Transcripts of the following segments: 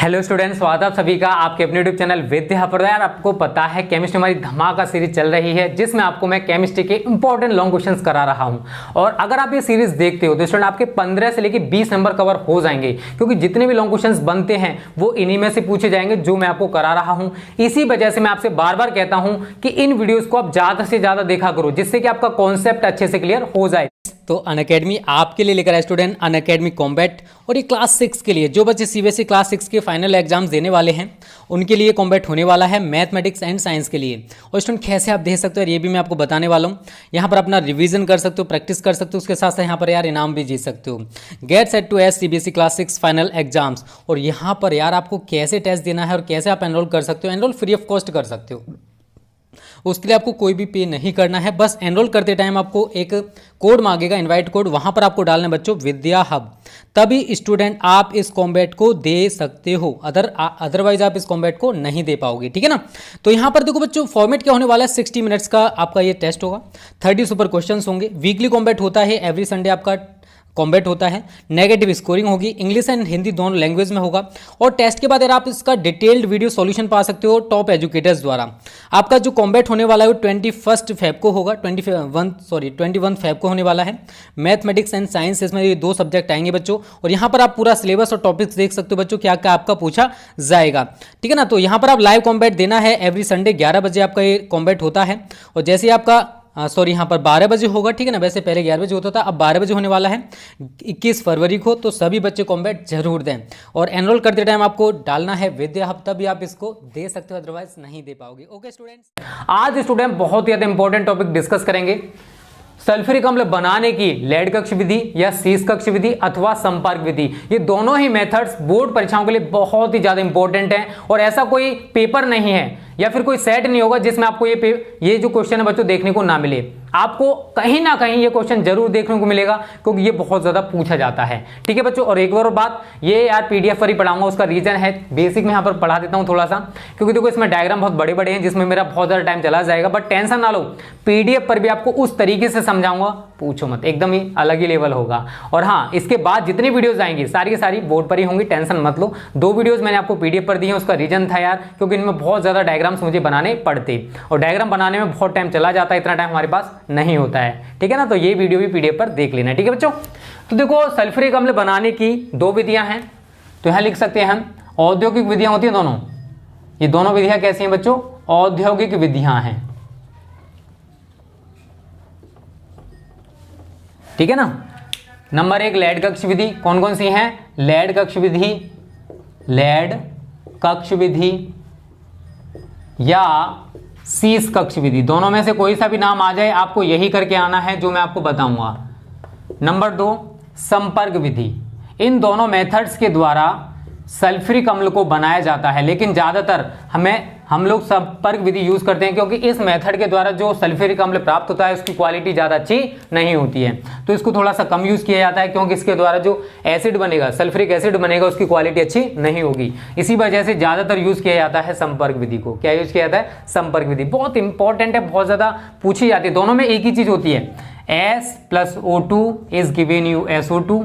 Hello students, स्वागत है आप सभी का आपके अपने यूट्यूब चैनल विद्या पर। यार आपको पता है केमिस्ट्री हमारी धमाका सीरीज चल रही है जिसमें आपको मैं केमिस्ट्री के इंपॉर्टेंट लॉन्ग क्वेश्चंस करा रहा हूं। और अगर आप ये सीरीज देखते हो तो स्टूडेंट आपके 15 से लेकर 20 नंबर कवर हो जाएंगे, क्योंकि जितने भी लॉन्ग क्वेश्चंस बनते हैं वो इन्हीं में से पूछे जाएंगे जो मैं आपको करा रहा हूं। इसी वजह से मैं आपसे बार बार कहता हूं कि इन वीडियोज को आप ज्यादा से ज्यादा देखा करो, जिससे कि आपका कॉन्सेप्ट अच्छे से क्लियर हो जाए। तो अनअकैडमी आपके लिए लेकर आए स्टूडेंट अनअकैडमी कॉम्बैट, और ये क्लास 6 के लिए जो बच्चे सीबीएसई क्लास 6 के फाइनल एग्जाम्स देने वाले हैं उनके लिए कॉम्बैट होने वाला है, मैथमेटिक्स एंड साइंस के लिए। और स्टूडेंट कैसे आप दे सकते हो ये भी मैं आपको बताने वाला हूँ। यहाँ पर अपना रिवीजन कर सकते हो, प्रैक्टिस कर सकते हो, उसके साथ साथ यहाँ पर यार इनाम भी जीत सकते हो। Get set to ace CBSE class 6 final exams. और यहाँ पर यार आपको कैसे टेस्ट देना है और कैसे आप एनरोल कर सकते हो, एनरोल फ्री ऑफ कॉस्ट कर सकते हो। उसके लिए आपको कोई भी पे नहीं करना है, बस एनरोल करते टाइम आपको एक कोड मांगेगा, इनवाइट कोड, वहां पर आपको डालना है बच्चों विद्या हब। तभी स्टूडेंट आप इस कॉम्बैट को दे सकते हो, अदरवाइज आप इस कॉम्बैट को नहीं दे पाओगे, ठीक है ना। तो यहाँ पर देखो बच्चों, फॉर्मेट क्या होने वाला है, 60 मिनट्स का आपका ये टेस्ट होगा, 30 सुपर क्वेश्चंस होंगे। वीकली कॉम्बैट होता है, एवरी संडे आपका कॉम्बैट होता है। नेगेटिव स्कोरिंग होगी, इंग्लिश एंड हिंदी दोनों लैंग्वेज में होगा। और टेस्ट के बाद यार आप इसका डिटेल्ड वीडियो सॉल्यूशन पा सकते हो टॉप एजुकेटर्स द्वारा। आपका जो कॉम्बैट होने वाला है वो 21 फेब को होगा, 21 फेब को होने वाला है। मैथमेटिक्स एंड साइंस, इसमें ये 2 सब्जेक्ट आएंगे बच्चों। और यहाँ पर आप पूरा सिलेबस और टॉपिक्स देख सकते हो बच्चों, क्या क्या आपका पूछा जाएगा, ठीक है ना। तो यहाँ पर आप लाइव कॉम्बैट देना है, एवरी संडे 11 बजे आपका ये कॉम्बैट होता है। और जैसे आपका यहाँ पर 12 बजे होगा, ठीक है ना, वैसे पहले 11 बजे होता था, अब 12 बजे होने वाला है 21 फरवरी को। तो सभी बच्चे कॉम्बैट जरूर दें, और एनरोल करते टाइम आपको डालना है विद्या हब, तभी आप इसको दे सकते हो, अदरवाइज नहीं दे पाओगे। ओके स्टूडेंट्स, आज स्टूडेंट बहुत ही इंपॉर्टेंट टॉपिक डिस्कस करेंगे। सल्फ्यूरिक अम्ल बनाने की लेड कक्ष विधि या शीश कक्ष विधि अथवा संपर्क विधि, ये दोनों ही मेथड्स बोर्ड परीक्षाओं के लिए बहुत ही ज्यादा इंपॉर्टेंट है। और ऐसा कोई पेपर नहीं है या फिर कोई सेट नहीं होगा जिसमें आपको ये जो क्वेश्चन है बच्चों देखने को ना मिले। आपको कहीं ना कहीं ये क्वेश्चन जरूर देखने को मिलेगा, क्योंकि ये बहुत ज्यादा पूछा जाता है, ठीक है बच्चों। और एक और बात, ये यार पीडीएफ पर ही पढ़ाऊंगा, उसका रीजन है बेसिक में यहाँ पर पढ़ा देता हूँ थोड़ा सा, क्योंकि देखो इसमें डायग्राम बहुत बड़े बड़े हैं जिसमें मेरा बहुत ज्यादा टाइम चला जाएगा। बट टेंशन ना लो, पीडीएफ पर भी आपको उस तरीके से समझाऊंगा, पूछो मत, एकदम ही अलग ही लेवल होगा। और हाँ, इसके बाद जितनी वीडियोस आएंगी सारी की सारी बोर्ड पर ही होंगी, टेंशन मत लो। 2 वीडियोस मैंने आपको पीडीएफ पर दी हैं, उसका रीजन था यार क्योंकि इनमें बहुत ज्यादा डायग्राम्स मुझे बनाने पड़ते, और डायग्राम बनाने में बहुत टाइम चला जाता है, इतना टाइम हमारे पास नहीं होता है, ठीक है ना। तो ये वीडियो भी पीडीएफ पर देख लेना, ठीक है बच्चों। तो देखो सल्फ्यूरिक अम्ल बनाने की 2 विधियां हैं, तो यहां लिख सकते हैं हम औद्योगिक विधियां होती हैं दोनों। ये दोनों विधियां कैसी हैं बच्चों, औद्योगिक विधियां हैं, ठीक है ना। नंबर 1 लेड कक्ष विधि, कौन कौन सी हैं, लेड कक्ष विधि, लेड कक्ष विधि या शीश कक्ष विधि, दोनों में से कोई सा भी नाम आ जाए आपको यही करके आना है जो मैं आपको बताऊंगा। नंबर 2 संपर्क विधि, इन दोनों मेथड्स के द्वारा सल्फ्यूरिक अम्ल को बनाया जाता है, लेकिन ज्यादातर हम लोग संपर्क विधि यूज करते हैं, क्योंकि इस मेथड के द्वारा जो सल्फ्यूरिक अम्ल प्राप्त होता है उसकी क्वालिटी ज्यादा अच्छी नहीं होती है, तो इसको थोड़ा सा कम यूज किया जाता है, क्योंकि इसके द्वारा जो एसिड बनेगा, सल्फ्यूरिक एसिड बनेगा, उसकी क्वालिटी अच्छी नहीं होगी। इसी वजह से ज्यादातर यूज किया जाता है संपर्क विधि को। क्या यूज किया जाता है, संपर्क विधि, बहुत इंपॉर्टेंट है, बहुत ज्यादा पूछी जाती है। दोनों में एक ही चीज होती है, S+O2 is given you SO2,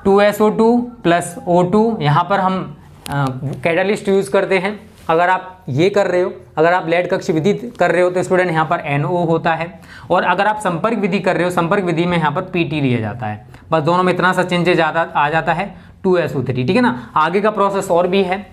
2SO2 plus O2, यहाँ पर हम कैटालिस्ट यूज करते हैं। अगर आप ये कर रहे हो, अगर आप लेड कक्ष विधि कर रहे हो तो स्टूडेंट यहाँ पर NO होता है, और अगर आप संपर्क विधि कर रहे हो, संपर्क विधि में यहाँ पर PT लिया जाता है। बस दोनों में इतना सा चेंजेज आ जाता है, 2SO3, ठीक है ना। आगे का प्रोसेस और भी है।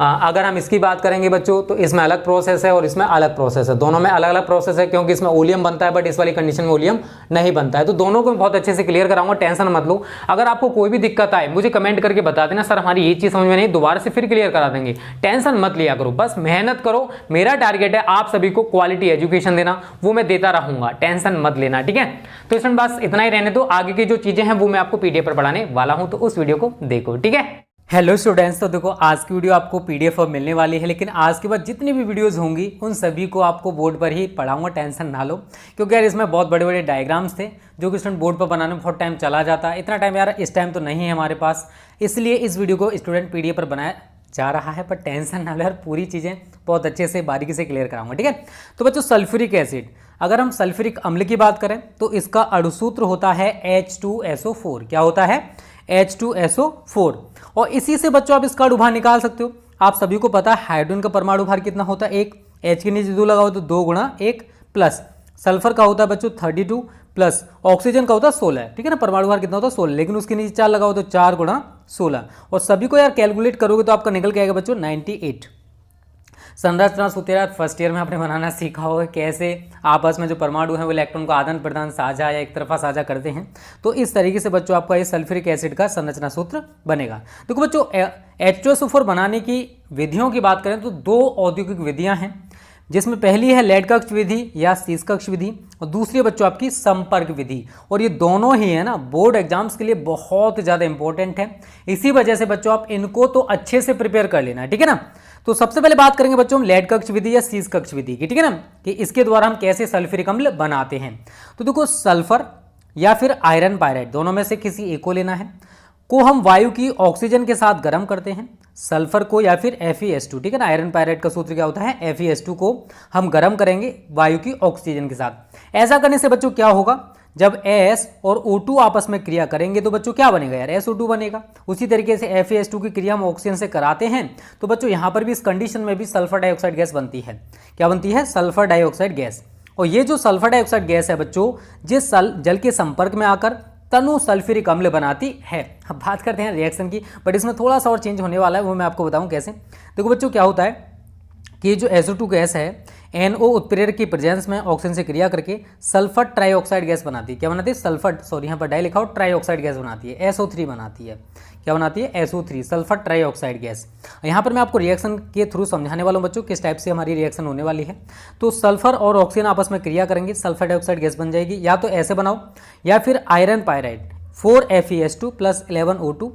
अगर हम इसकी बात करेंगे बच्चों तो इसमें अलग प्रोसेस है और इसमें अलग प्रोसेस है, दोनों में अलग अलग प्रोसेस है, क्योंकि इसमें ओलियम बनता है बट इस वाली कंडीशन में ओलियम नहीं बनता है। तो दोनों को बहुत अच्छे से क्लियर कराऊंगा, टेंशन मत लो। अगर आपको कोई भी दिक्कत आए मुझे कमेंट करके बता देना, सर हमारी ये चीज समझ में नहीं, दोबारा से फिर क्लियर करा देंगे, टेंशन मत लिया करो, बस मेहनत करो। मेरा टारगेट है आप सभी को क्वालिटी एजुकेशन देना, वो मैं देता रहूंगा, टेंशन मत लेना, ठीक है। तो इसमें बस इतना ही रहने दो, आगे की जो चीजें हैं वो मैं आपको पीडीएफ पर पढ़ाने वाला हूं, तो उस वीडियो को देखो, ठीक है। हेलो स्टूडेंट्स, तो देखो आज की वीडियो आपको पीडीएफ पर मिलने वाली है, लेकिन आज के बाद जितनी भी वीडियोस होंगी उन सभी को आपको बोर्ड पर ही पढ़ाऊंगा, टेंशन ना लो। क्योंकि यार इसमें बहुत बड़े बड़े डायग्राम्स थे जो कि स्टूडेंट बोर्ड पर बनाने में बहुत टाइम चला जाता है, इतना टाइम यार इस टाइम तो नहीं है हमारे पास, इसलिए इस वीडियो को स्टूडेंट पीडीएफ पर बनाया जा रहा है। पर टेंशन ना लो यार, पूरी चीज़ें बहुत अच्छे से बारीकी से क्लियर कराऊंगा, ठीक है। तो बच्चों सल्फ्यूरिक एसिड, अगर हम सल्फ्यूरिक अम्ल की बात करें तो इसका अणुसूत्र होता है H2SO4। क्या होता है, H2SO4। और इसी से बच्चों आप इसका भार निकाल सकते हो। आप सभी को पता है हाइड्रोजन का परमाणु भार कितना होता है, 1, H के नीचे 2 लगाओ तो 2 गुणा 1, प्लस सल्फर का होता है बच्चों 32, प्लस ऑक्सीजन का होता है 16, ठीक है ना। परमाणु भार कितना होता है 16, लेकिन उसके नीचे 4 लगाओ तो 4 गुणा 16। और सभी को यार कैलकुलेट करोगे तो आपका निकल के आएगा बच्चों 98। संरचना सूत्र यार फर्स्ट ईयर में आपने बनाना सीखा होगा, कैसे आपस में जो परमाणु है वो इलेक्ट्रॉन को आदान प्रदान साझा या एक तरफा साझा करते हैं। तो इस तरीके से बच्चों आपका ये सल्फ्यूरिक एसिड का संरचना सूत्र बनेगा। देखो बच्चों H2SO4 बनाने की विधियों की बात करें तो 2 औद्योगिक विधियां हैं, जिसमें पहली है लेड कक्ष विधि या शीश कक्ष विधि, और दूसरी है बच्चों आपकी संपर्क विधि। और ये दोनों ही है ना बोर्ड एग्जाम्स के लिए बहुत ज़्यादा इंपॉर्टेंट है। इसी वजह से बच्चों आप इनको तो अच्छे से प्रिपेयर कर लेना, ठीक है ना। तो सबसे पहले बात करेंगे बच्चों हम लेड कक्ष विधि या शीश कक्ष विधि की, ठीक है ना, कि इसके द्वारा हम कैसे सल्फ्यूरिक अम्ल बनाते हैं। तो देखो सल्फर या फिर आयरन पायराइड दोनों में से किसी एक को लेना है, को हम वायु की ऑक्सीजन के साथ गर्म करते हैं, सल्फर को या फिर Fe2, ठीक है ना। आयरन पायराइड का सूत्र क्या होता है, Fe2 को हम गर्म करेंगे वायु की ऑक्सीजन के साथ। ऐसा करने से बच्चों क्या होगा, जब S और O2 आपस में क्रिया करेंगे तो बच्चों क्या बनेगा यार, SO2 बनेगा। उसी तरीके से Fe2 की क्रिया हम ऑक्सीजन से कराते हैं तो बच्चों यहाँ पर भी इस कंडीशन में भी सल्फर डाइऑक्साइड गैस बनती है। क्या बनती है, सल्फर डाइऑक्साइड गैस। और ये जो सल्फर डाइऑक्साइड गैस है बच्चों, जिस जल के संपर्क में आकर तनु सल्फ्यूरिक अम्ल बनाती है। अब बात करते हैं रिएक्शन की, बट इसमें थोड़ा सा और चेंज होने वाला है, वो मैं आपको बताऊं कैसे। देखो बच्चों क्या होता है कि जो SO2 गैस है NO उत्प्रेरक की प्रेजेंस में ऑक्सीजन से क्रिया करके सल्फर ट्राइऑक्साइड गैस बनाती है। क्या बनाती है, सल्फर, सॉरी यहाँ पर डाई लिखा हो, ट्राइऑक्साइड गैस बनाती है, SO3 बनाती है। क्या बनाती है, SO3, सल्फर ट्राइऑक्साइड गैस। यहाँ पर मैं आपको रिएक्शन के थ्रू समझाने वाला हूँ बच्चों किस टाइप से हमारी रिएक्शन होने वाली है। तो सल्फर और ऑक्सीजन आपस में क्रिया करेंगे, सल्फर डाइऑक्साइड गैस बन जाएगी। या तो ऐसे बनाओ या फिर iron pyrite 4Fe2 plus 11O2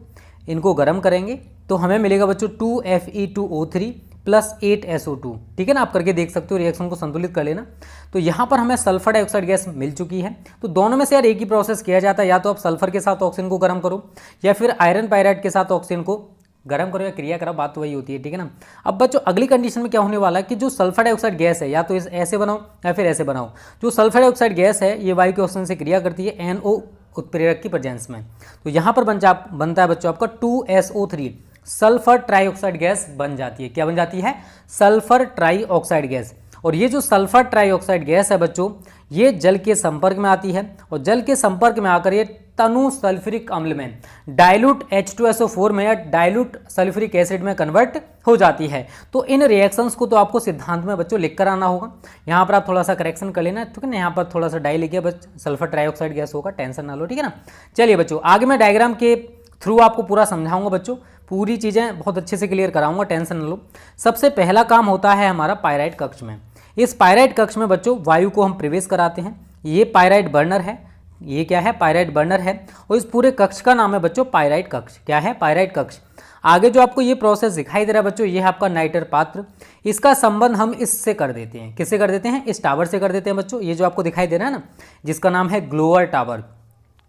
इनको गर्म करेंगे तो हमें मिलेगा बच्चों 2Fe2O3 प्लस 8SO2, ठीक है ना। आप करके देख सकते हो, रिएक्शन को संतुलित कर लेना। तो यहाँ पर हमें सल्फर डाइऑक्साइड गैस मिल चुकी है। तो दोनों में से यार एक ही प्रोसेस किया जाता है, या तो आप सल्फर के साथ ऑक्सीजन को गर्म करो या फिर आयरन पायराइड के साथ ऑक्सीजन को गर्म करो या क्रिया करो, बात तो वही होती है, ठीक है ना। अब बच्चों अगली कंडीशन में क्या होने वाला है कि जो सल्फर डाइऑक्साइड गैस है या तो ऐसे बनाओ या फिर ऐसे बनाओ। जो सल्फर डाइऑक्साइड गैस है ये वायु के ऑक्सीजन से क्रिया करती है NO उत्प्रेरक की प्रेजेंस में। तो यहाँ पर बनता है बच्चों आपका 2SO3, सल्फर ट्राइऑक्साइड गैस बन जाती है। क्या बन जाती है, सल्फर ट्राइऑक्साइड गैस। और ये जो सल्फर ट्राइऑक्साइड गैस है बच्चों, ये जल के संपर्क में आती है और जल के संपर्क में आकर ये तनु सल्फ्यूरिक अम्ल में डाइल्यूट H2SO4 में या डाइल्यूट सल्फ्यूरिक एसिड में कन्वर्ट हो जाती है। तो इन रिएक्शंस को तो आपको सिद्धांत में बच्चों लिख कर आना होगा। यहाँ पर आप थोड़ा सा करेक्शन कर लेना, ठीक है ना। यहाँ पर थोड़ा सा डाई लिखिए, बस सल्फर ट्राइऑक्साइड गैस होगा, टेंशन ना लो, ठीक है ना। चलिए बच्चों आगे मैं डायग्राम के थ्रू आपको पूरा समझाऊंगा बच्चों, पूरी चीज़ें बहुत अच्छे से क्लियर कराऊंगा, टेंशन न लो। सबसे पहला काम होता है हमारा पायराइड कक्ष में। इस पायराइड कक्ष में बच्चों वायु को हम प्रवेश कराते हैं। ये पायराइड बर्नर है, ये क्या है, पायराइड बर्नर है। और इस पूरे कक्ष का नाम है बच्चों पायराइड कक्ष। क्या है, पायराइड कक्ष। आगे जो आपको ये प्रोसेस दिखाई दे रहा है बच्चों, ये है आपका नाइटर पात्र। इसका संबंध हम इससे कर देते हैं, किससे कर देते हैं, इस टावर से कर देते हैं बच्चों। ये जो आपको दिखाई दे रहा है ना, जिसका नाम है ग्लोअर टावर।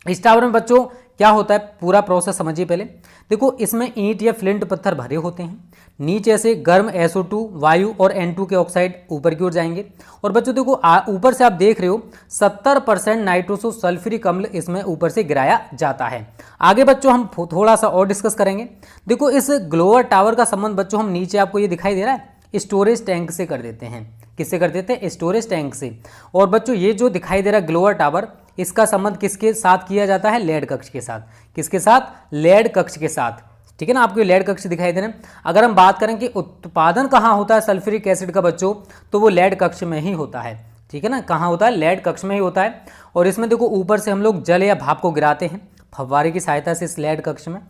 इस टावर में बच्चों क्या होता है, पूरा प्रोसेस समझिए पहले। देखो इसमें ईंट या फ्लिंट पत्थर भरे होते हैं, नीचे से गर्म SO2 वायु और N2 के ऑक्साइड ऊपर की ओर जाएंगे। और बच्चों देखो ऊपर से आप देख रहे हो 70% नाइट्रोसो सल्फ्यूरिक अम्ल इसमें ऊपर से गिराया जाता है। आगे बच्चों हम थोड़ा सा और डिस्कस करेंगे। देखो इस ग्लोअर टावर का संबंध बच्चों हम नीचे आपको ये दिखाई दे रहा है स्टोरेज टैंक से कर देते हैं। किससे कर देते हैं, स्टोरेज टैंक से। और बच्चों ये जो दिखाई दे रहा है ग्लोअर टावर, इसका संबंध किसके साथ किया जाता है, लेड कक्ष के साथ। किसके साथ, लेड कक्ष के साथ, ठीक है ना। आपको लेड कक्ष दिखाई दे रहे हैं। अगर हम बात करें कि उत्पादन कहाँ होता है सल्फ्यूरिक एसिड का बच्चों, तो वो लेड कक्ष में ही होता है, ठीक है ना। कहाँ होता है, लेड कक्ष में ही होता है। और इसमें देखो ऊपर से हम लोग जल या भाप को गिराते हैं फव्वारे की सहायता से इस लेड कक्ष में।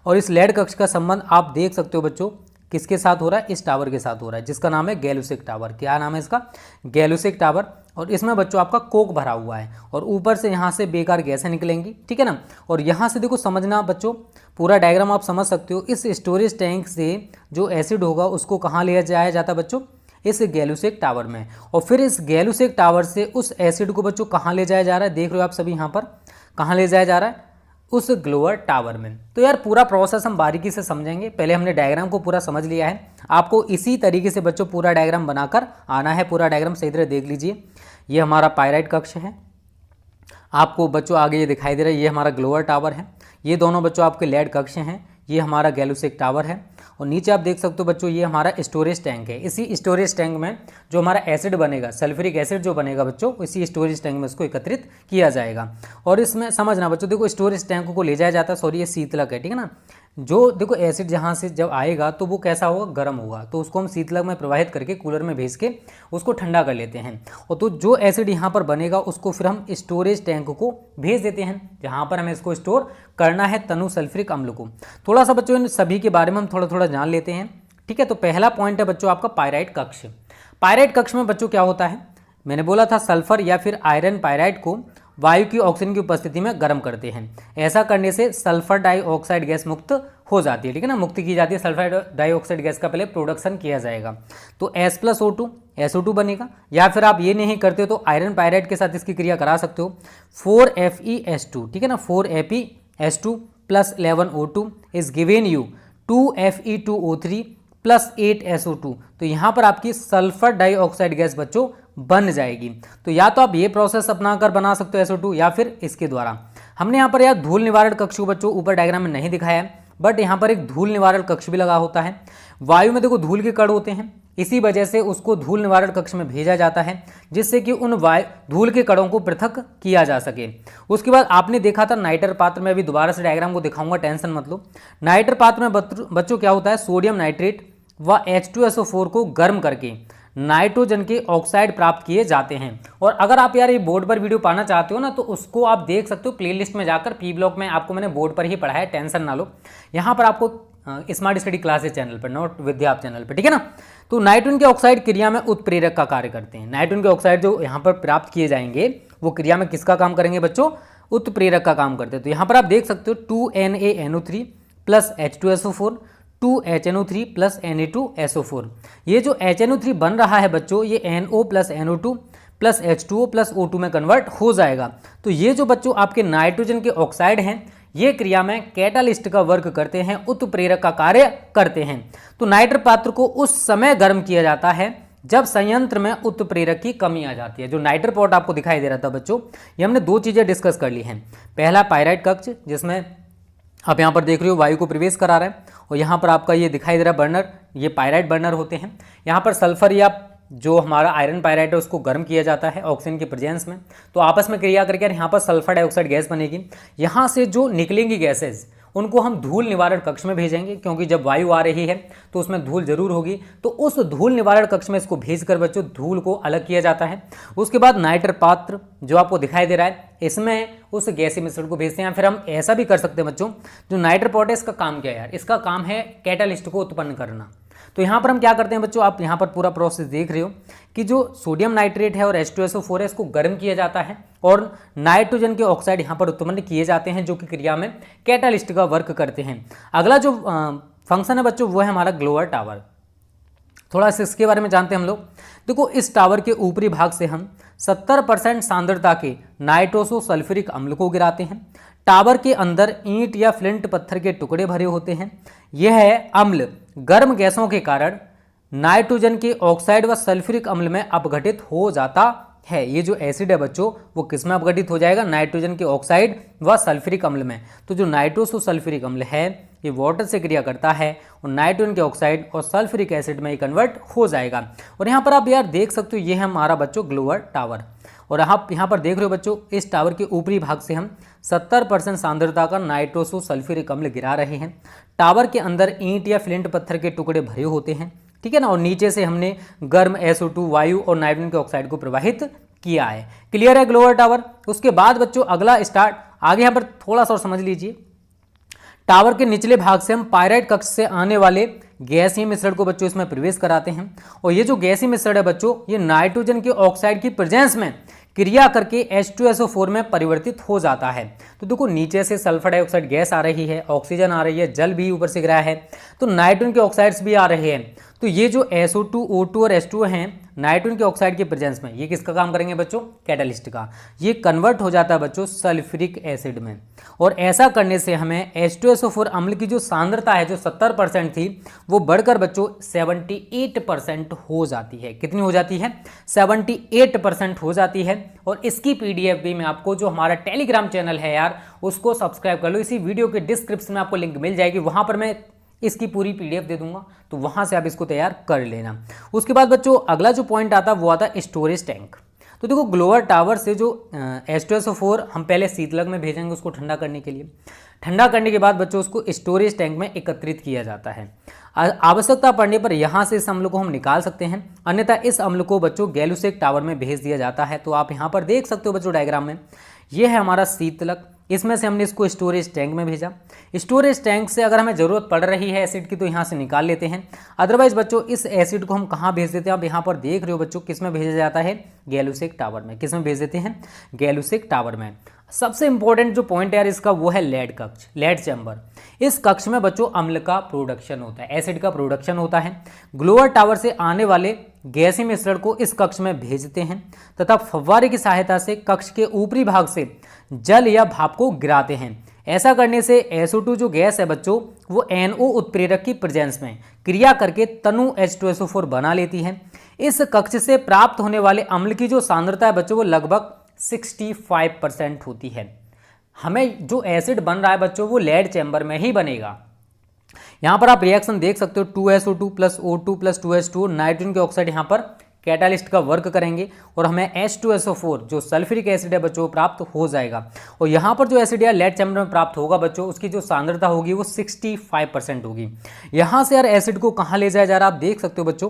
और इस लेड कक्ष का संबंध आप देख सकते हो बच्चों किसके साथ हो रहा है, इस टावर के साथ हो रहा है, जिसका नाम है गैलुसिक टावर। क्या नाम है इसका, गैलुसिक टावर। और इसमें बच्चों आपका कोक भरा हुआ है और ऊपर से यहाँ से बेकार गैसें निकलेंगी, ठीक है ना। और यहाँ से देखो समझना बच्चों, पूरा डायग्राम आप समझ सकते हो। इस स्टोरेज टैंक से जो एसिड होगा उसको कहाँ ले जाया जाता है बच्चों, इस गैलुसिक टावर में। और फिर इस गैलुसिक टावर से उस एसिड को बच्चों कहाँ ले जाया जा रहा है, देख रहे हो आप सभी यहाँ पर, कहाँ ले जाया जा रहा है, उस ग्लोअर टावर में। तो यार पूरा प्रोसेस हम बारीकी से समझेंगे। पहले हमने डायग्राम को पूरा समझ लिया है, आपको इसी तरीके से बच्चों पूरा डायग्राम बनाकर आना है। पूरा डायग्राम सही तरह देख लीजिए। ये हमारा पायराइड कक्ष है, आपको बच्चों आगे ये दिखाई दे रहा है, ये हमारा ग्लोअर टावर है। ये दोनों बच्चों आपके लेड कक्ष हैं, ये हमारा गैल्यूसिक टावर है। और नीचे आप देख सकते हो बच्चों ये हमारा स्टोरेज टैंक है। इसी स्टोरेज टैंक में जो हमारा एसिड बनेगा, सल्फ्यूरिक एसिड जो बनेगा बच्चों, इसी स्टोरेज टैंक में इसको एकत्रित किया जाएगा। और इसमें समझना बच्चों, देखो स्टोरेज टैंक को ले जाया जाता है, सॉरी ये शीतलक है, ठीक है ना। जो देखो एसिड जहाँ से जब आएगा तो वो कैसा होगा, गर्म होगा, तो उसको हम शीतलक में प्रवाहित करके कूलर में भेज के उसको ठंडा कर लेते हैं। और तो जो एसिड यहाँ पर बनेगा उसको फिर हम स्टोरेज टैंक को भेज देते हैं, जहाँ पर हमें इसको स्टोर करना है, तनु सल्फ्यूरिक अम्ल को। थोड़ा सा बच्चों इन सभी के बारे में हम थोड़ा थोड़ा जान लेते हैं, ठीक है। तो पहला पॉइंट है बच्चों आपका पायराइट कक्ष। पायराइट कक्ष में बच्चों क्या होता है, मैंने बोला था सल्फर या फिर आयरन पायराइट को वायु की ऑक्सीजन की उपस्थिति में गर्म करते हैं। ऐसा करने से सल्फर डाइऑक्साइड गैस मुक्त हो जाती है, ठीक है ना, मुक्ति की जाती है। सल्फर डाइऑक्साइड गैस का पहले प्रोडक्शन किया जाएगा, तो H+O2 SO2 बनेगा। या फिर आप ये नहीं करते तो आयरन पायराइट के साथ इसकी क्रिया करा सकते हो, 4FeS2, ठीक है ना, 4FeS2 + 11O2 is given you 2Fe2O3 + 8SO2। तो यहाँ पर आपकी सल्फर डाइऑक्साइड गैस बच्चों बन जाएगी। तो या तो आप ये प्रोसेस अपना कर बना सकते हो SO2, या फिर इसके द्वारा। हमने यहाँ पर यार धूल निवारण कक्ष को बच्चों ऊपर डायग्राम में नहीं दिखाया है, बट यहाँ पर एक धूल निवारण कक्ष भी लगा होता है। वायु में देखो धूल के कण होते हैं, इसी वजह से उसको धूल निवारण कक्ष में भेजा जाता है, जिससे कि उन धूल के कणों को पृथक किया जा सके। उसके बाद आपने देखा था नाइटर पात्र में, अभी दोबारा से डायग्राम को दिखाऊंगा, टेंशन मत लो। नाइटर पात्र में बच्चों क्या होता है, सोडियम नाइट्रेट व H2SO4 को गर्म करके नाइट्रोजन के ऑक्साइड प्राप्त किए जाते हैं। और अगर आप यार ये बोर्ड पर वीडियो पाना चाहते हो ना, तो उसको आप देख सकते हो प्लेलिस्ट में जाकर, P ब्लॉक में आपको मैंने बोर्ड पर ही पढ़ा है, टेंशन ना लो। यहाँ पर आपको स्मार्ट स्टडी क्लासेस चैनल पर, नॉट विद्या चैनल पर, ठीक है ना। तो नाइट्रोजन के ऑक्साइड क्रिया में उत्प्रेरक का कार्य करते हैं। नाइट्रोजन के ऑक्साइड जो यहाँ पर प्राप्त किए जाएंगे वो क्रिया में किसका काम करेंगे बच्चों, उत्प्रेरक का काम करते हैं। तो यहाँ पर आप देख सकते हो 2NaNO3 + H2SO4, 2HNO3 + Na2SO4। ये जो HNO3 बन रहा है बच्चों, ये NO + NO2 + H2O + O2 में कन्वर्ट हो जाएगा। तो ये जो बच्चों आपके नाइट्रोजन के ऑक्साइड हैं, ये क्रिया में कैटालिस्ट का वर्क करते हैं, उत्प्रेरक का कार्य करते हैं। तो नाइटर पात्र को उस समय गर्म किया जाता है जब संयंत्र में उत्प्रेरक की कमी आ जाती है। जो नाइटर पॉट आपको दिखाई दे रहा था बच्चों, ये हमने दो चीजें डिस्कस कर ली हैं। पहला पायराइट कक्ष, जिसमें आप यहाँ पर देख रहे हो वायु को प्रवेश करा रहा है, और यहाँ पर आपका ये दिखाई दे रहा है बर्नर, ये पायराइट बर्नर होते हैं। यहाँ पर सल्फर या जो हमारा आयरन पायराइट है उसको गर्म किया जाता है ऑक्सीजन के प्रेजेंस में, तो आपस में क्रिया करके यहाँ पर सल्फर डाइऑक्साइड गैस बनेगी। यहाँ से जो निकलेंगी गैसेज उनको हम धूल निवारण कक्ष में भेजेंगे, क्योंकि जब वायु आ रही है तो उसमें धूल जरूर होगी। तो उस धूल निवारण कक्ष में इसको भेजकर बच्चों धूल को अलग किया जाता है। उसके बाद नाइटर पात्र जो आपको दिखाई दे रहा है, इसमें उस गैसीय मिश्रण को भेजते हैं। फिर हम ऐसा भी कर सकते हैं बच्चों, जो नाइटर पॉट है इसका काम क्या है यार, इसका काम है कैटालिस्ट को उत्पन्न करना। तो यहाँ पर हम क्या करते हैं बच्चों, आप यहाँ पर पूरा प्रोसेस देख रहे हो कि जो सोडियम नाइट्रेट है और H2SO4 है, इसको गर्म किया जाता है और नाइट्रोजन के ऑक्साइड यहाँ पर उत्पन्न किए जाते हैं, जो कि क्रिया में कैटालिस्ट का वर्क करते हैं। अगला जो फंक्शन है बच्चों वो है हमारा ग्लोअर टावर। थोड़ा सा इसके बारे में जानते हैं हम लोग। देखो, इस टावर के ऊपरी भाग से हम 70% सांद्रता के नाइट्रोसो सल्फ्यूरिक अम्ल को गिराते हैं। टावर के अंदर ईंट या फ्लिंट पत्थर के टुकड़े भरे होते हैं। यह अम्ल गर्म गैसों के कारण नाइट्रोजन के ऑक्साइड व सल्फ्यूरिक अम्ल में अपघटित हो जाता है। ये जो एसिड है बच्चों वो किस में अपघटित हो जाएगा, नाइट्रोजन के ऑक्साइड व सल्फ्यूरिक अम्ल में। तो जो नाइट्रोसो सल्फ्यूरिक अम्ल है ये वाटर से क्रिया करता है और नाइट्रोजन के ऑक्साइड और सल्फ्यूरिक एसिड में कन्वर्ट हो जाएगा। और यहाँ पर आप यार देख सकते हो, ये है हमारा बच्चों ग्लोअर टावर। और आप यहाँ पर देख रहे हो बच्चों, इस टावर के ऊपरी भाग से हम 70% सांद्रता का नाइट्रोसो सल्फ्यूरिक अम्ल गिरा रहे हैं। टावर के अंदर ईंट या फ्लिंट पत्थर के टुकड़े भरे होते हैं, ठीक है ना, और नीचे से हमने गर्म SO2 वायु और नाइट्रोजन के ऑक्साइड को प्रवाहित किया है। क्लियर है ग्लोअर टावर। उसके बाद बच्चों अगला स्टार्ट, आगे यहाँ पर थोड़ा सा और समझ लीजिए। टावर के निचले भाग से हम पायराइट कक्ष से आने वाले गैसीय मिश्रण को बच्चों इसमें प्रवेश कराते हैं। और ये जो गैसीय मिश्रण है बच्चों, ये नाइट्रोजन के ऑक्साइड की प्रेजेंस में क्रिया करके H2SO4 में परिवर्तित हो जाता है। तो देखो, नीचे से सल्फर डाइऑक्साइड गैस आ रही है, ऑक्सीजन आ रही है, जल भी ऊपर से गिरा है। तो नाइट्रोजन के ऑक्साइड्स भी आ रहे हैं। तो ये जो SO2, O2 और H2O हैं नाइट्रोजन के ऑक्साइड के प्रेजेंस में, ये किसका काम करेंगे बच्चों? कैटालिस्ट का। ये कन्वर्ट हो जाता है बच्चों सल्फ्यूरिक एसिड में, और ऐसा करने से हमें H2SO4 अम्ल की जो सांद्रता है जो 70% थी वो बढ़कर बच्चों 78% हो जाती है। कितनी हो जाती है? 78% हो जाती है। और इसकी PDF भी मैं आपको, जो हमारा टेलीग्राम चैनल है यार, उसको सब्सक्राइब कर लो, इसी वीडियो के डिस्क्रिप्शन में आपको लिंक मिल जाएगी, वहां पर मैं इसकी पूरी PDF दे दूंगा, तो वहां से आप इसको तैयार कर लेना। उसके बाद बच्चों अगला जो पॉइंट आता है वो आता है स्टोरेज टैंक। तो देखो ग्लोअर टावर से जो H2SO4 हम पहले शीतलक में भेजेंगे उसको ठंडा करने के लिए, ठंडा करने के बाद बच्चों उसको स्टोरेज टैंक में एकत्रित किया जाता है। आवश्यकता पड़ने पर यहाँ से इस अम्ल को हम निकाल सकते हैं, अन्यथा इस अम्ल को बच्चों गैलुसेक टावर में भेज दिया जाता है। तो आप यहाँ पर देख सकते हो बच्चों डायग्राम में, ये है हमारा शीतलक, इसमें से हमने इसको स्टोरेज टैंक में भेजा। स्टोरेज टैंक से अगर हमें ज़रूरत पड़ रही है एसिड की तो यहाँ से निकाल लेते हैं, अदरवाइज बच्चों इस एसिड को हम कहाँ भेज देते हैं? आप यहाँ पर देख रहे हो बच्चों, किस में भेजा जाता है? गैलुसेक टावर में। किस में भेज देते हैं? गैलुसेक टावर में। सबसे इंपॉर्टेंट जो पॉइंट है यार इसका वो है लेड कक्ष, लेड चैम्बर। इस कक्ष में बच्चों अम्ल का प्रोडक्शन होता है, एसिड का प्रोडक्शन होता है। ग्लोअर टावर से आने वाले गैसीय मिश्रण को इस कक्ष में भेजते हैं तथा फव्वारे की सहायता से कक्ष के ऊपरी भाग से जल या भाप को गिराते हैं। ऐसा करने से SO2 जो गैस है बच्चों वो NO उत्प्रेरक की प्रेजेंस में क्रिया करके तनु H2SO4 बना लेती है। इस कक्ष से प्राप्त होने वाले अम्ल की जो सांद्रता है बच्चों वो लगभग 65% होती है। हमें जो एसिड बन रहा है बच्चों वो लेड चैम्बर में ही बनेगा। यहाँ पर आप रिएक्शन देख सकते हो, 2SO2 plus O2 plus 2H2O, nitrogen के ऑक्साइड यहाँ पर कैटालिस्ट का वर्क करेंगे और हमें H2SO4 जो सल्फ्यूरिक एसिड है बच्चों प्राप्त हो जाएगा। और यहाँ पर जो एसिड है लेड चैम्बर में प्राप्त होगा बच्चों, उसकी जो सांद्रता होगी वो 65% होगी। यहाँ से यार एसिड को कहाँ ले जाया जा रहा है आप देख सकते हो बच्चों।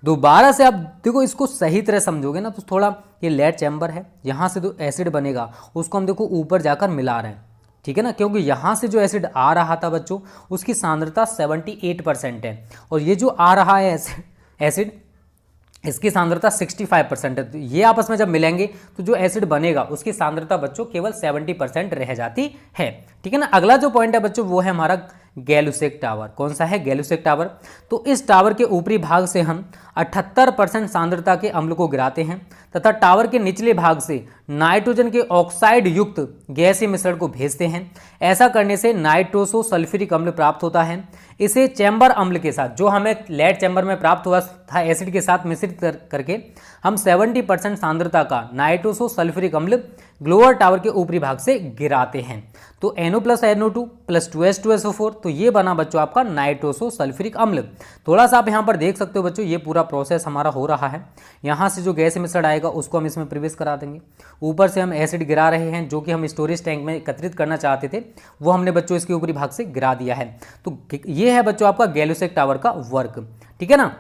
दोबारा से आप देखो, इसको सही तरह समझोगे ना तो थोड़ा, ये लेड चैम्बर है, यहाँ से जो एसिड बनेगा उसको हम देखो ऊपर जाकर मिला रहे हैं, ठीक है ना, क्योंकि यहाँ से जो एसिड आ रहा था बच्चों उसकी सांद्रता 78% है, और ये जो आ रहा है एसिड इसकी सांद्रता 65% है। तो ये आपस में जब मिलेंगे तो जो एसिड बनेगा उसकी सांद्रता बच्चों केवल 70% रह जाती है, ठीक है ना। अगला जो पॉइंट है बच्चों वो है हमारा गैलुसेक टावर। कौन सा है? Gay-Lussac tower. तो इस टावर के ऊपरी भाग से हम 78% सांद्रता के अम्ल को गिराते हैं तथा टावर के निचले भाग से नाइट्रोजन के ऑक्साइड युक्त गैसीय मिश्रण को भेजते हैं। ऐसा करने से नाइट्रोसो सल्फ्यूरिक अम्ल प्राप्त होता है। इसे चैम्बर अम्ल के साथ, जो हमें लेड चैम्बर में प्राप्त हुआ था एसिड के साथ मिश्रित करके हम 70% सांद्रता का नाइट्रोसो सल्फ्यूरिक अम्ल ग्लोअर टावर के ऊपरी भाग से गिराते हैं। तो NO plus NO2 plus 2H2SO4, तो ये बना बच्चों आपका नाइट्रोसो सल्फ्यूरिक अम्ल। थोड़ा सा आप यहाँ पर देख सकते हो बच्चों, ये पूरा प्रोसेस हमारा हो रहा है। यहाँ से जो गैस मिश्रण आएगा उसको हम इसमें प्रवेश करा देंगे। ऊपर से हम एसिड गिरा रहे हैं जो कि हम स्टोरेज टैंक में एकत्रित करना चाहते थे, वो हमने बच्चों इसके ऊपरी भाग से गिरा दिया है। तो ये है बच्चों आपका गैलुसेक टावर का वर्क, ठीक है ना।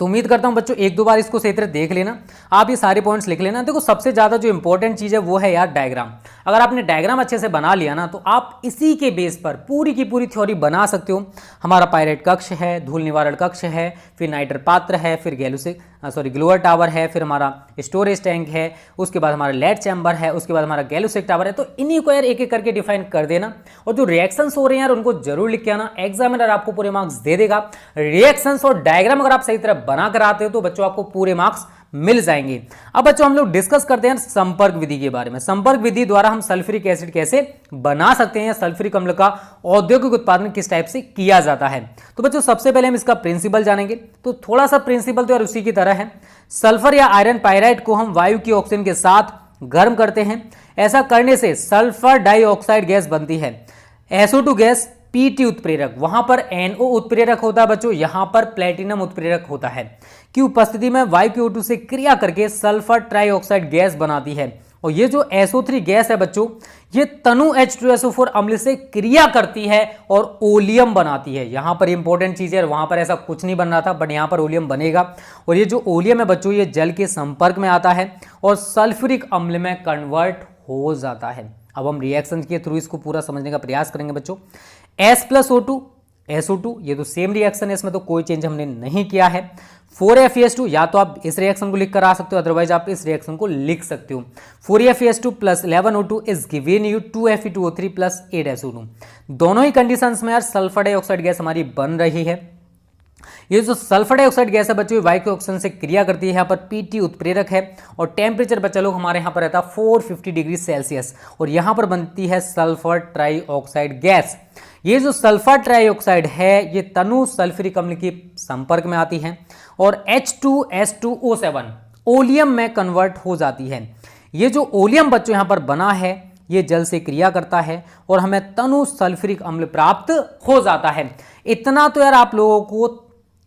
तो उम्मीद करता हूं बच्चों एक दो बार इसको सही तरह देख लेना, आप ये सारे पॉइंट्स लिख लेना। देखो सबसे ज़्यादा जो इंपॉर्टेंट चीज़ है वो है यार डायग्राम। अगर आपने डायग्राम अच्छे से बना लिया ना तो आप इसी के बेस पर पूरी की पूरी थ्योरी बना सकते हो। हमारा पायरेट कक्ष है, धूल निवारण कक्ष है, फिर नाइटर पात्र है, फिर ग्लोअर टावर है, फिर हमारा स्टोरेज टैंक है, उसके बाद हमारा लेड चैम्बर है, उसके बाद हमारा गैलुसेक टावर है। तो इन्हीं को यार एक एक करके डिफाइन कर देना, और जो रिएक्शंस हो रहे हैं यार उनको जरूर लिख के आना। एग्जामिनर आपको पूरे मार्क्स दे देगा। रिएक्शंस और डायग्राम अगर आप सही तरह बना कर आते हो तो बच्चों आपको पूरे मार्क्स मिल जाएंगे। अब बच्चों हम लोग डिस्कस करते हैं संपर्क विधि के बारे में। संपर्क विधि द्वारा हम सल्फ्यूरिक एसिड कैसे बना सकते हैं, या सल्फ्यूरिक अम्ल का औद्योगिक उत्पादन किस टाइप से किया जाता है। तो बच्चों सबसे पहले हम इसका प्रिंसिपल जानेंगे। तो थोड़ा सा प्रिंसिपल तो यार उसी की तरह है। सल्फर या आयरन पायराइड को हम वायु की ऑक्सीजन के साथ गर्म करते हैं। ऐसा करने से सल्फर डाइऑक्साइड गैस बनती है। SO2 गैस PT उत्प्रेरक, वहां पर NO उत्प्रेरक होता है बच्चों, यहां पर प्लेटिनम उत्प्रेरक होता है, की उपस्थिति में वायु की O2 से क्रिया करके सल्फर ट्राइऑक्साइड गैस बनाती है। और ये जो SO3 गैस है बच्चों, ये तनु H2SO4 अम्ल से क्रिया करती है और ओलियम बनाती है। यहां पर इंपॉर्टेंट चीज है, वहां पर ऐसा कुछ नहीं बन रहा था, बट यहां पर ओलियम बनेगा। और ये जो ओलियम है बच्चों, ये जल के संपर्क में आता है और सल्फ्यूरिक अम्ल में कन्वर्ट हो जाता है। अब हम रिएक्शन के थ्रू इसको पूरा समझने का प्रयास करेंगे बच्चों। S प्लस O2 SO2, ये तो सेम रिएक्शन है, इसमें तो कोई चेंज हमने नहीं किया है। 4FeS2, या तो आप इस रिएक्शन को लिख कर आ सकते हो, अदरवाइज आप इस रिएक्शन को लिख सकते हो। 4FeS2 plus 11O2 is given you 2Fe2O3 plus 8SO2। दोनों ही कंडीशंस में यार सल्फर डाइऑक्साइड गैस हमारी बन रही है। ये जो सल्फर डाइऑक्साइड गैस है बच्चों, वायु के ऑक्सीजन से क्रिया करती है, यहाँ पर Pt उत्प्रेरक है और टेम्परेचर बच्चा लोग हमारे यहाँ पर रहता है 450 डिग्री सेल्सियस, और यहाँ पर बनती है सल्फर ट्राइऑक्साइड गैस। ये जो सल्फर ट्राइऑक्साइड है ये तनु सल्फ्यूरिक अम्ल के संपर्क में आती है और H2S2O7 ओलियम में कन्वर्ट हो जाती है। ये जो ओलियम बच्चों यहाँ पर बना है ये जल से क्रिया करता है और हमें तनु सल्फ्यूरिक अम्ल प्राप्त हो जाता है। इतना तो यार आप लोगों को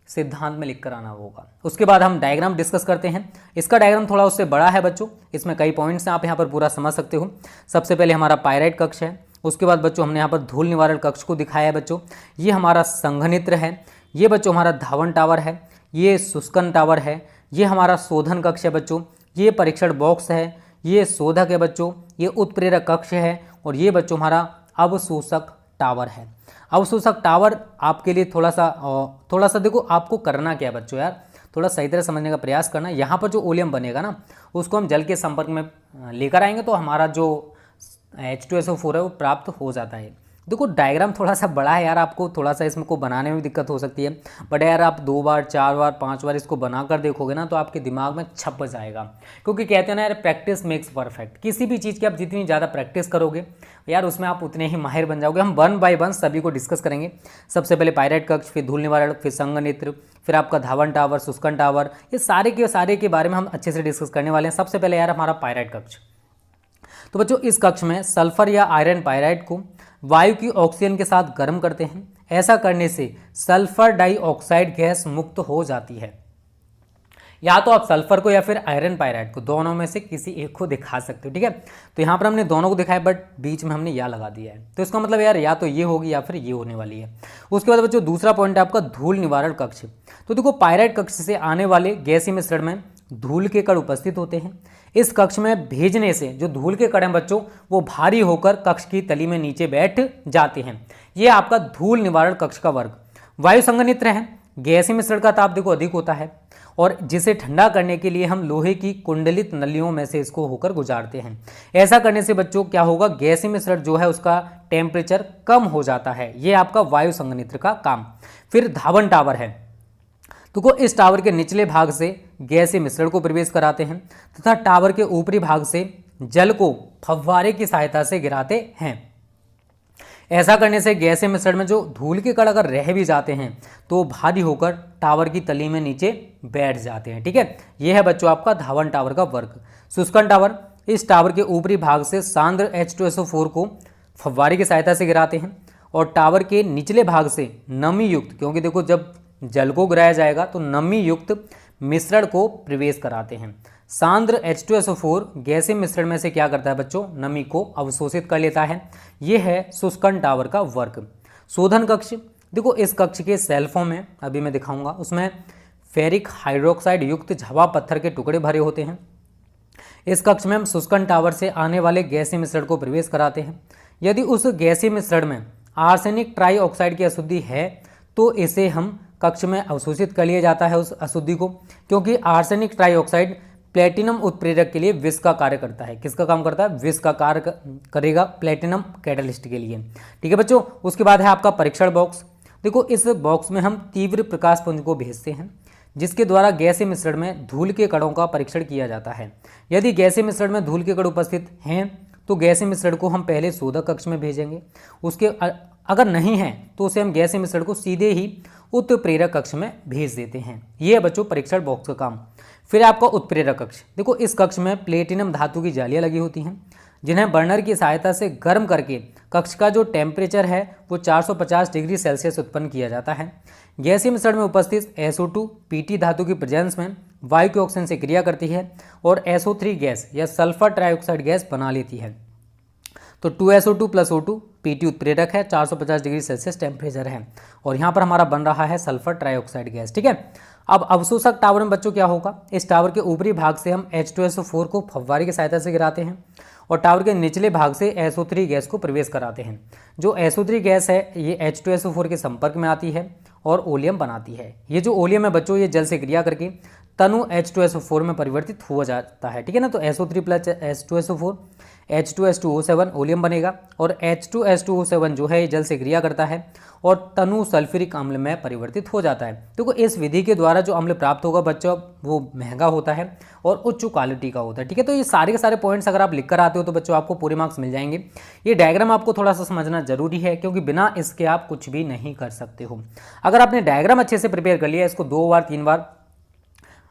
सिद्धांत में लिख कर आना होगा। उसके बाद हम डायग्राम डिस्कस करते हैं। इसका डायग्राम थोड़ा उससे बड़ा है बच्चों, इसमें कई पॉइंट्स हैं, आप यहाँ पर पूरा समझ सकते हो। सबसे पहले हमारा पायराइट कक्ष है, उसके बाद बच्चों हमने यहाँ पर धूल निवारण कक्ष को दिखाया है बच्चों। ये हमारा संघनित्र है, ये बच्चों हमारा धावन टावर है, ये शुष्कन टावर है, ये हमारा शोधन कक्ष है बच्चों, ये परीक्षण बॉक्स है, ये शोधक है बच्चों, ये उत्प्रेरक कक्ष है और ये बच्चों हमारा अवशोषक टावर है। अवशोषक टावर आपके लिए थोड़ा सा देखो आपको करना क्या है बच्चों, यार थोड़ा सही तरह समझने का प्रयास करना। यहाँ पर जो ओलियम बनेगा ना उसको हम जल के संपर्क में लेकर आएंगे तो हमारा जो H2SO4 है वो प्राप्त हो जाता है। देखो डायग्राम थोड़ा सा बड़ा है यार, आपको थोड़ा सा इसमें को बनाने में दिक्कत हो सकती है, बट यार आप 2 बार 4 बार 5 बार इसको बनाकर देखोगे ना तो आपके दिमाग में छप जाएगा। क्योंकि कहते हैं ना यार प्रैक्टिस मेक्स परफेक्ट। किसी भी चीज़ की आप जितनी ज़्यादा प्रैक्टिस करोगे यार उसमें आप उतने ही माहिर बन जाओगे। हम 1 बाय 1 सभी को डिस्कस करेंगे। सबसे पहले पायराइट कक्ष, फिर धूल निवारण, फिर संघनित्र, फिर आपका धावन टावर, शुष्कन टावर, ये सारे के बारे में हम अच्छे से डिस्कस करने वाले हैं। सबसे पहले यार हमारा पायराइट कक्ष। तो बच्चों इस कक्ष में सल्फर या आयरन पायराइड को वायु की ऑक्सीजन के साथ गर्म करते हैं। ऐसा करने से सल्फर डाइऑक्साइड गैस मुक्त हो जाती है। या तो आप सल्फर को या फिर आयरन पायराइड को, दोनों में से किसी एक को दिखा सकते हो, ठीक है। तो यहाँ पर हमने दोनों को दिखाया बट बीच में हमने या लगा दिया है, तो इसका मतलब यार या तो ये होगी या फिर ये होने वाली है। उसके बाद बच्चों दूसरा पॉइंट है आपका धूल निवारण कक्ष। तो देखो पायराइड कक्ष से आने वाले गैसीय मिश्रण में धूल के कण उपस्थित होते हैं। इस कक्ष में भेजने से जो धूल के कण हैं बच्चों वो भारी होकर कक्ष की तली में नीचे बैठ जाते हैं। ये आपका धूल निवारण कक्ष का वर्ग। वायु संघनित्र है, गैसीय मिश्रण का ताप देखो अधिक होता है और जिसे ठंडा करने के लिए हम लोहे की कुंडलित नलियों में से इसको होकर गुजारते हैं। ऐसा करने से बच्चों क्या होगा, गैसीय मिश्रण जो है उसका टेम्परेचर कम हो जाता है। ये आपका वायु संघनित्र का काम। फिर धावन टावर है, तो इस टावर के निचले भाग से गैसीय मिश्रण को प्रवेश कराते हैं तथा टावर के ऊपरी भाग से जल को फव्वारे की सहायता से गिराते हैं। ऐसा करने से गैसीय मिश्रण में जो धूल के कण अगर रह भी जाते हैं तो भारी होकर टावर की तली में नीचे बैठ जाते हैं, ठीक है। यह है बच्चों आपका धावन टावर का वर्ग। शुष्कन टावर, इस टावर के ऊपरी भाग से सांद्र H2SO4 को फव्वारे की सहायता से गिराते हैं और टावर के निचले भाग से नमी युक्त, क्योंकि देखो जब जल को गिराया जाएगा तो नमी युक्त मिश्रण को प्रवेश कराते हैं। सांद्र H2SO4 गैसीय मिश्रण में से क्या करता है बच्चों, नमी को अवशोषित कर लेता है। यह है शुष्कन टावर का वर्ग। शोधन कक्ष, देखो इस कक्ष के सेल्फों में अभी मैं दिखाऊंगा, उसमें फेरिक हाइड्रोक्साइड युक्त झवा पत्थर के टुकड़े भरे होते हैं। इस कक्ष में हम शुष्कन टावर से आने वाले गैसीय मिश्रण को प्रवेश कराते हैं। यदि उस गैसीय मिश्रण में आर्सेनिक ट्राइऑक्साइड की अशुद्धि है तो इसे हम कक्ष में अवशोषित कर लिया जाता है उस अशुद्धि को, क्योंकि आर्सेनिक ट्राइऑक्साइड प्लेटिनम उत्प्रेरक के लिए विष का कार्य करता है। किसका काम करता है, विष का कार्य करेगा प्लेटिनम कैटलिस्ट के लिए, ठीक है बच्चों। उसके बाद है आपका परीक्षण बॉक्स। देखो इस बॉक्स में हम तीव्र प्रकाश पुंज को भेजते हैं जिसके द्वारा गैसीय मिश्रण में धूल के कणों का परीक्षण किया जाता है। यदि गैसीय मिश्रण में धूल के कण उपस्थित हैं तो गैसीय मिश्रण को हम पहले शोधक कक्ष में भेजेंगे। उसके अगर नहीं है तो उसे हम गैसीय मिश्रण को सीधे ही उत्प्रेरक कक्ष में भेज देते हैं। यह है बच्चों परीक्षण बॉक्स का काम। फिर आपका उत्प्रेरक कक्ष, देखो इस कक्ष में प्लेटिनम धातु की जालियां लगी होती हैं जिन्हें बर्नर की सहायता से गर्म करके कक्ष का जो टेम्परेचर है वो 450 डिग्री सेल्सियस उत्पन्न किया जाता है। गैसीय मिश्रण में उपस्थित SO2 Pt धातु की प्रेजेंस में वायु के ऑक्सीजन से क्रिया करती है और SO3 गैस या सल्फर ट्राइऑक्साइड गैस बना लेती है। तो 2SO2 + O2 Pt उत्प्रेरक है, 450 डिग्री सेल्सियस टेम्परेचर है, और यहाँ पर हमारा बन रहा है सल्फर ट्राइऑक्साइड गैस। ठीक है, अब अवशोषक टावर में बच्चों क्या होगा, इस टावर के ऊपरी भाग से हम H2SO4 को फव्वारे की सहायता से गिराते हैं और टावर के निचले भाग से SO3 गैस को प्रवेश कराते हैं। जो SO3 गैस है ये H2SO4 के संपर्क में आती है और ओलियम बनाती है। ये जो ओलियम है बच्चों ये जल से क्रिया करके तनु H2SO4 में परिवर्तित हो जाता है। ठीक है ना, तो SO3 + H2SO4 H2S2O7 ओलियम बनेगा और H2S2O7 जो है ये जल से क्रिया करता है और तनु सल्फ्यूरिक अम्ल में परिवर्तित हो जाता है। देखो इस विधि के द्वारा जो अम्ल प्राप्त होगा बच्चों वो महंगा होता है और उच्च क्वालिटी का होता है। ठीक है, तो ये सारे के सारे पॉइंट्स अगर आप लिख कर आते हो तो बच्चों आपको पूरे मार्क्स मिल जाएंगे। ये डायग्राम आपको थोड़ा सा समझना जरूरी है क्योंकि बिना इसके आप कुछ भी नहीं कर सकते हो। अगर आपने डायग्राम अच्छे से प्रिपेयर कर लिया, इसको 2 बार 3 बार,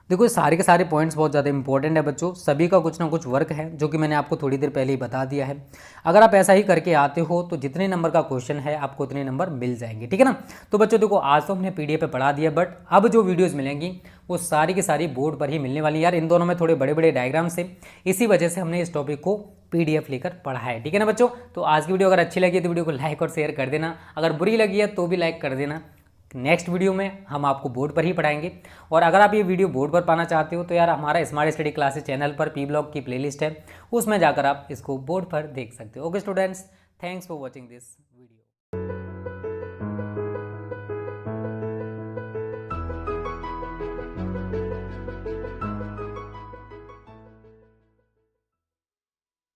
देखो ये सारे के सारे पॉइंट्स बहुत ज़्यादा इंपॉर्टेंट है बच्चों, सभी का कुछ ना कुछ वर्क है जो कि मैंने आपको थोड़ी देर पहले ही बता दिया है। अगर आप ऐसा ही करके आते हो तो जितने नंबर का क्वेश्चन है आपको उतने नंबर मिल जाएंगे। ठीक है ना, तो बच्चों देखो आज तो हमने PDF पे पढ़ा दिया, बट अब जो वीडियोज़ मिलेंगी वो सारी की सारी बोर्ड पर ही मिलने वाली। यार इन दोनों में थोड़े बड़े बड़े डायग्राम्स थे, इसी वजह से हमने इस टॉपिक को PDF लेकर पढ़ा है। ठीक है ना बच्चों, तो आज की वीडियो अगर अच्छी लगी तो वीडियो को लाइक और शेयर कर देना, अगर बुरी लगी है तो भी लाइक कर देना। नेक्स्ट वीडियो में हम आपको बोर्ड पर ही पढ़ाएंगे, और अगर आप ये वीडियो बोर्ड पर पाना चाहते हो तो यार हमारा स्मार्ट स्टडी क्लासेस चैनल पर P ब्लॉग की प्लेलिस्ट है, उसमें जाकर आप इसको बोर्ड पर देख सकते हो। Okay students, thanks for watching this.